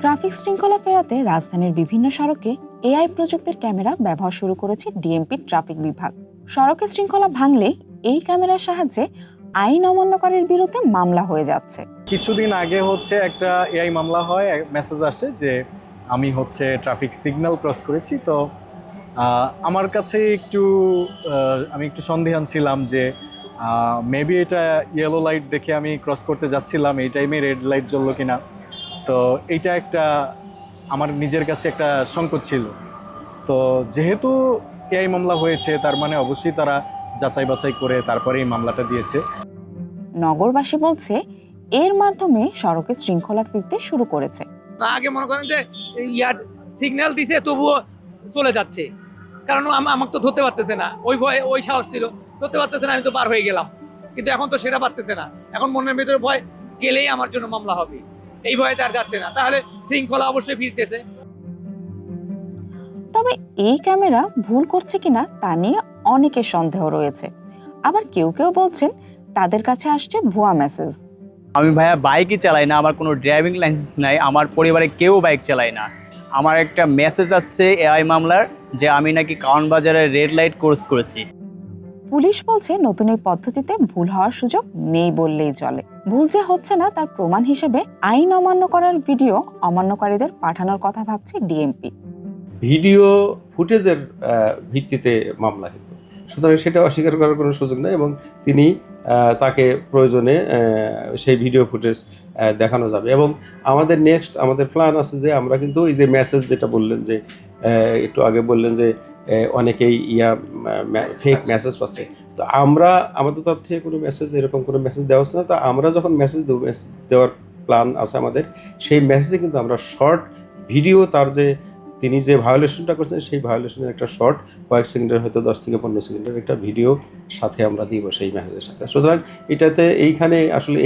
Traffic শৃঙ্খলা ফেরাতে রাজধানীর বিভিন্ন সড়কে এআই প্রযুক্তির ক্যামেরা ব্যবহার শুরু করেছে ডিএমপি ট্রাফিক বিভাগ। সড়কে শৃঙ্খলা ভাঙলে এই ক্যামেরার সাহায্যে আইন অমান্যকারীর বিরুদ্ধে মামলা হয়ে যাচ্ছে। কিছুদিন আগে একটা এআই মামলা হয়, মেসেজ আসে যে আমি ট্রাফিক সিগন্যাল ক্রস করেছি। তো আমার কাছে আমি একটু সন্দিহান ছিলাম যে মেবি এটা ইয়েলো লাইট দেখে আমি ক্রস করতে যাচ্ছিলাম, এই টাইমে রেড লাইট জ্বললো কিনা। তো এইটা আমার নিজের কাছে একটা সংকট ছিল। তো যেহেতু এআই মামলা হয়েছে, তার মানে অবশ্যই তারা যাচাই বাছাই করে তারপরে এই মামলাটা দিয়েছে। নগরবাসী বলছে এর মাধ্যমে সড়কে শৃঙ্খলা ফিরতে শুরু করেছে। আগে মনে করেন যে সিগন্যাল দিছে তবুও চলে যাচ্ছে, কারণ আমাকে তো ধরতে পারতেছে না, ওই ভয়ে ওই সাহস ছিল, ধরতে পারতেছে না, আমি তো পার হয়ে গেলাম। কিন্তু এখন তো সেটা পারতেছে না, এখন মনের ভিতরে ভয় গেলেই আমার জন্য মামলা হবে, এই ভয়ে তার যাচ্ছে না, তাহলে শৃঙ্খলা অবশ্যই ফিরতেছে। তবে এই ক্যামেরা ভুল করছে কিনা তা নিয়ে অনেকের সন্দেহ রয়েছে। আবার কেউ কেউ বলছেন তাদের কাছে আসছে ভুয়া মেসেজ। আমি ভাইয়া বাইকই চালাই না, আমার কোনো ড্রাইভিং লাইসেন্স নাই, আমার পরিবারে কেউ বাইক চালায় না। আমার একটা মেসেজ আসছে এআই মামলার যে আমি নাকি কারওয়ান বাজারে রেড লাইট কোর্স করেছি। পুলিশ বলছে নতুন এই পদ্ধতিতে ভুল হওয়ার সুযোগ নেই বললেই চলে। ভুল যে হচ্ছে না তার প্রমাণ হিসেবে আইন অমান্য করার ভিডিও অমান্যকারীদের পাঠানোর কথা ভাবছে ডিএমপি। ভিডিও ফুটেজের ভিত্তিতে মামলা হতো, সুতরাং সেটা অস্বীকার করার কোনো সুযোগ নেই এবং তাকে প্রয়োজনে সেই ভিডিও ফুটেজ দেখানো যাবে। এবং আমাদের প্ল্যান আছে যে আমরা কিন্তু এই যে মেসেজ যেটা বললেন, যে একটু আগে বললেন যে অনেকেই ফেক মেসেজ পাচ্ছে, তো আমরা আমাদের তরফ থেকে কোনো এরকম কোনো মেসেজ দেওয়া হচ্ছে না। তো আমরা যখন মেসেজ দেওয়ার প্ল্যান আছে আমাদের, সেই মেসেজে কিন্তু আমরা শর্ট ভিডিও, তিনি যে ভায়োলেশনটা করছেন সেই ভায়োলেশনের একটা শর্ট, কয়েক সেকেন্ডের, হয়তো 10 থেকে 15 সেকেন্ডের একটা ভিডিও সাথে আমরা দিব সেই মেসেজের সাথে। সুতরাং এইখানে আসলে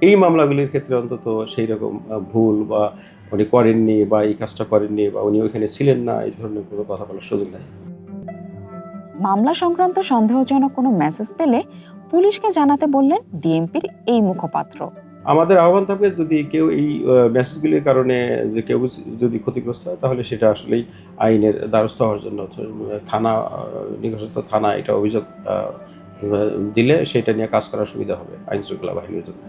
এই মামলাগুলির ক্ষেত্রে অন্তত সেই রকম ভুল বা উনি করেননি বা এই কাজটা করেননি বা উনি ওইখানে ছিলেন না, এই ধরনের কোনো কথা বলার সুযোগ নেই। মামলা সংক্রান্ত সন্দেহজনক কোনো মেসেজ পেলে পুলিশকে জানাতে বললেন ডিএমপির এই মুখপাত্র। আমাদের আহ্বান থাকবে, যদি কেউ এই মেসেজগুলির কারণে যে কেউ যদি ক্ষতিগ্রস্ত হয়, তাহলে সেটা আসলেই আইনের দ্বারস্থ হওয়ার জন্য নিকটস্থ থানা এটা অভিযোগ দিলে সেটা নিয়ে কাজ করার সুবিধা হবে আইন শৃঙ্খলা বাহিনীর জন্য।